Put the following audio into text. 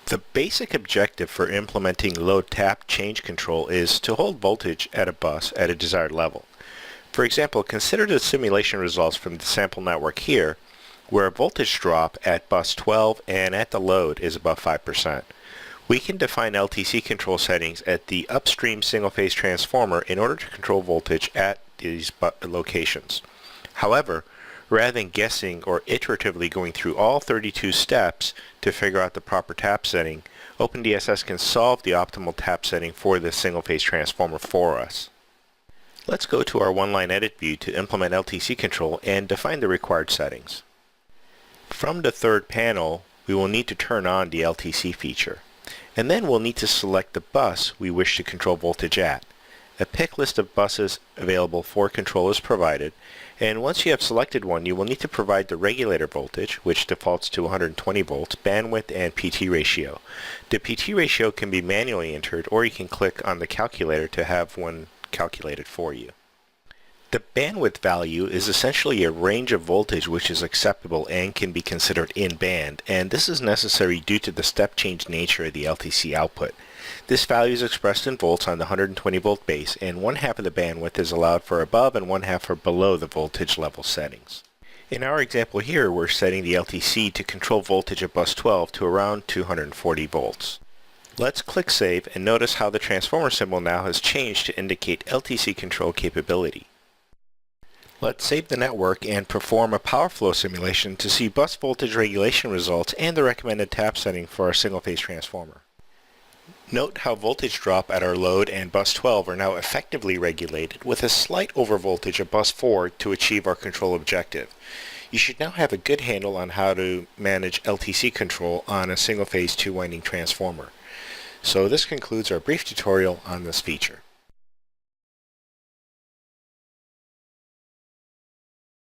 The basic objective for implementing load tap change control is to hold voltage at a bus at a desired level. For example, consider the simulation results from the sample network here, where a voltage drop at bus 12 and at the load is above 5%. We can define LTC control settings at the upstream single-phase transformer in order to control voltage at these locations. However, rather than guessing or iteratively going through all 32 steps to figure out the proper tap setting, OpenDSS can solve the optimal tap setting for this single-phase transformer for us. Let's go to our one-line edit view to implement LTC control and define the required settings. From the third panel, we will need to turn on the LTC feature, and then we'll need to select the bus we wish to control voltage at. A pick list of buses available for control is provided, and once you have selected one, you will need to provide the regulator voltage, which defaults to 120 volts, bandwidth, and PT ratio. The PT ratio can be manually entered, or you can click on the calculator to have one calculated for you. The bandwidth value is essentially a range of voltage which is acceptable and can be considered in band, and this is necessary due to the step change nature of the LTC output. This value is expressed in volts on the 120 volt base, and one half of the bandwidth is allowed for above and one half for below the voltage level settings. In our example here, we're setting the LTC to control voltage at bus 12 to around 240 volts. Let's click Save and notice how the transformer symbol now has changed to indicate LTC control capability. Let's save the network and perform a power flow simulation to see bus voltage regulation results and the recommended tap setting for our single-phase transformer. Note how voltage drop at our load and bus 12 are now effectively regulated with a slight overvoltage at bus 4 to achieve our control objective. You should now have a good handle on how to manage LTC control on a single-phase 2-winding transformer. So this concludes our brief tutorial on this feature.